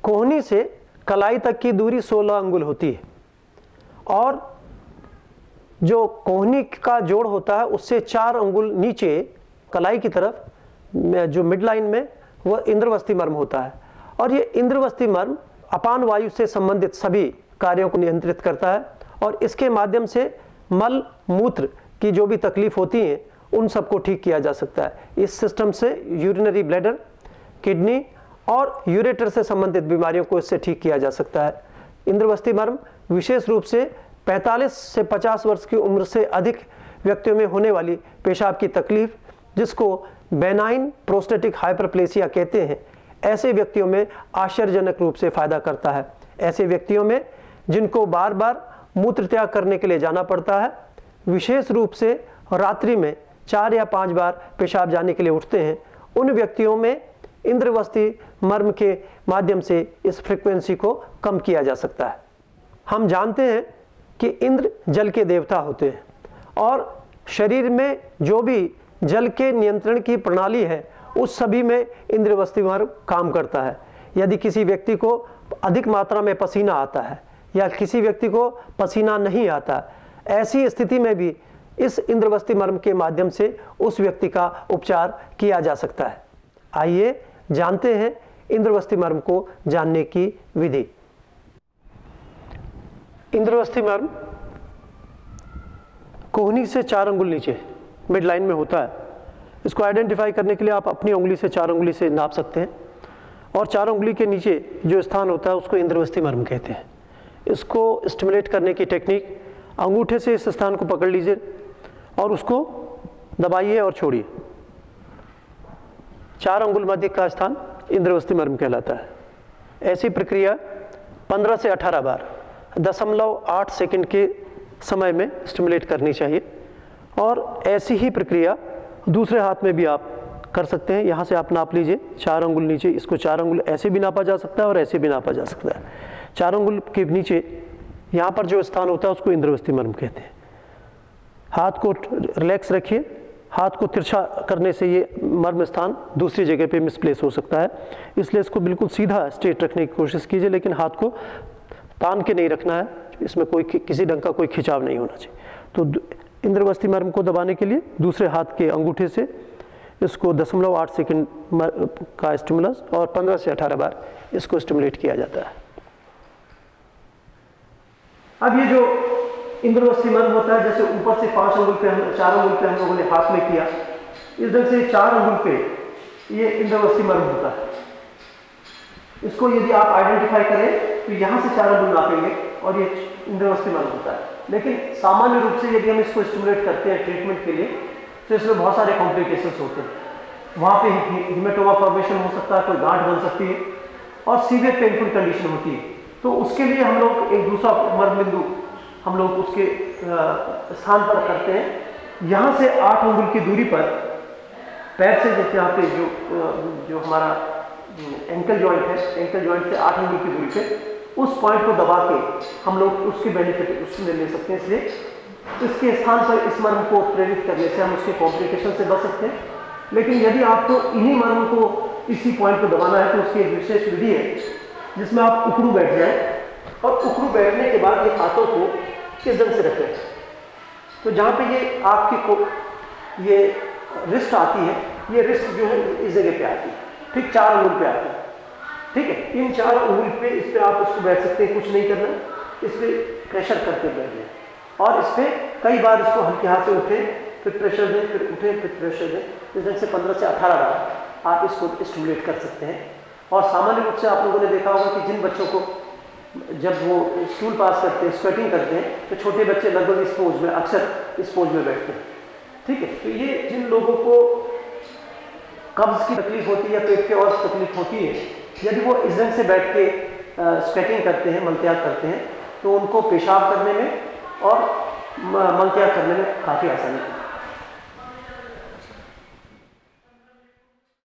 कोहनी से कलाई तक की दूरी 16 अंगुल होती है और जो कोहनी का जोड़ होता है उससे 4 अंगुल नीचे कलाई की तरफ जो मिड लाइन में वह इंद्रवस्ती मर्म होता है। और ये इंद्रवस्ती मर्म अपान वायु से संबंधित सभी कार्यों को नियंत्रित करता है और इसके माध्यम से मल मूत्र की जो भी तकलीफ होती है उन सबको ठीक किया जा सकता है। इस सिस्टम से यूरिनरी ब्लैडर, किडनी और यूरेटर से संबंधित बीमारियों को इससे ठीक किया जा सकता है। इंद्रवस्ती मर्म विशेष रूप से 45 से 50 वर्ष की उम्र से अधिक व्यक्तियों में होने वाली पेशाब की तकलीफ, जिसको बेनाइन प्रोस्टेटिक हाइपरप्लेसिया कहते हैं, ऐसे व्यक्तियों में आश्चर्यजनक रूप से फायदा करता है। ऐसे व्यक्तियों में जिनको बार बार मूत्र त्याग करने के लिए जाना पड़ता है, विशेष रूप से रात्रि में 4 या 5 बार पेशाब जाने के लिए उठते हैं, उन व्यक्तियों में इंद्रवस्ती मर्म के माध्यम से इस फ्रीक्वेंसी को कम किया जा सकता है। हम जानते हैं कि इंद्र जल के देवता होते हैं और शरीर में जो भी जल के नियंत्रण की प्रणाली है उस सभी में इंद्रवस्ती मर्म काम करता है। यदि किसी व्यक्ति को अधिक मात्रा में पसीना आता है या किसी व्यक्ति को पसीना नहीं आता, ऐसी स्थिति में भी इस इंद्रवस्ती मर्म के माध्यम से उस व्यक्ति का उपचार किया जा सकता है। आइए जानते हैं इंद्रवस्ती मर्म को जानने की विधि। इंद्रवस्ती मर्म कोहनी से 4 अंगुल नीचे मिड लाइन में होता है। इसको आइडेंटिफाई करने के लिए आप अपनी उंगली से 4 अंगुली से नाप सकते हैं और 4 अंगुली के नीचे जो स्थान होता है उसको इंद्रवस्ती मर्म कहते हैं। इसको स्टिमुलेट करने की टेक्निक, अंगूठे से इस स्थान को पकड़ लीजिए और उसको दबाइए और छोड़िए। 4 अंगुल मध्य का स्थान इंद्रवस्ती मर्म कहलाता है। ऐसी प्रक्रिया 15 से 18 बार 0.8 सेकंड के समय में स्टिमुलेट करनी चाहिए और ऐसी ही प्रक्रिया दूसरे हाथ में भी आप कर सकते हैं। यहाँ से आप नाप लीजिए 4 अंगुल नीचे, इसको 4 अंगुल ऐसे भी नापा जा सकता है और ऐसे भी नापा जा सकता है। 4 अंगुल के नीचे यहाँ पर जो स्थान होता है उसको इंद्रवस्ती मर्म कहते हैं। हाथ को रिलैक्स रखिए, हाथ को तिरछा करने से ये मर्म स्थान दूसरी जगह पे मिसप्लेस हो सकता है, इसलिए इसको बिल्कुल सीधा स्ट्रेट रखने की कोशिश कीजिए, लेकिन हाथ को तान के नहीं रखना है, इसमें कोई किसी ढंग का कोई खिंचाव नहीं होना चाहिए। तो इंद्रवस्ती मर्म को दबाने के लिए दूसरे हाथ के अंगूठे से इसको 0.8 सेकंड का स्टिमुलस और 15 से 18 बार इसको स्टिमुलेट किया जाता है। अब ये जो इंद्रवस्ती मर्म होता है, जैसे ऊपर से 5 अंगुल पे 4 अंगुल पे हम लोगों ने हाथ में किया, इस ढंग से 4 अंगुल पे ये इंद्रवस्ती मर्म होता है। इसको यदि आप आइडेंटिफाई करें तो यहाँ से 4 अंगुल नापेंगे और ये इंद्रवस्ती मर्म होता है। लेकिन सामान्य रूप से यदि हम इसको स्टिमुलेट करते हैं ट्रीटमेंट के लिए तो इसमें बहुत सारे कॉम्प्लिकेशंस होते हैं। वहाँ पे हीमेटोमा फॉर्मेशन हो सकता है, कोई गांठ बन सकती है और सीवियर पेनफुल कंडीशन होती है। तो उसके लिए हम लोग एक दूसरा मर्म बिंदु हम लोग उसके स्थान पर करते हैं। यहाँ से 8 अंगुल की दूरी पर पैर से, जैसे यहाँ पे जो हमारा एंकल जॉइंट है, एंकल जॉइंट से 8 अंगुल की दूरी पे उस पॉइंट को दबा के हम लोग उसकी बेनिफिट उसमें ले सकते हैं। इसलिए इसके स्थान पर इस मर्म को प्रेरित करने से हम उसके कॉम्प्लिकेशन से बच सकते हैं। लेकिन यदि आपको इन्हीं मर्म को इसी पॉइंट को दबाना है तो उसकी एक विशेष विधि है जिसमें आप उकड़ू बैठ जाए और उकड़ू बैठने के बाद ये हाथों को इस ढंग से रखें। तो जहाँ पे ये आपकी ये रिस्ट आती है, ये रिस्ट जो है इस जगह पे आती है, ठीक 4 अंगुल पे आती है। ठीक है, इन 4 अंगुल पे इस पे आप उसको बैठ सकते हैं, कुछ नहीं करना, इस पे प्रेशर करके बैठ जाए और इस पे कई बार इसको हल्के हाथ से उठे, फिर प्रेशर दें, फिर उठे, फिर प्रेशर दें। इस ढंग से 15 से 18 बार आप इसको स्टिमुलेट कर सकते हैं। और सामान्य रूप से आप लोगों ने देखा होगा कि जिन बच्चों को जब वो स्कूल पास करते हैं, स्वेटिंग करते हैं, तो छोटे बच्चे लगभग इस पोज में, अक्सर इस पोज में बैठते हैं। ठीक है, तो ये जिन लोगों को कब्ज की तकलीफ होती है या पेट के और तकलीफ होती है, यदि वो इस ढंग से बैठ के स्वेटिंग करते हैं, मलत्याग करते हैं, तो उनको पेशाब करने में और मलत्याग करने में काफ़ी आसानी होती है।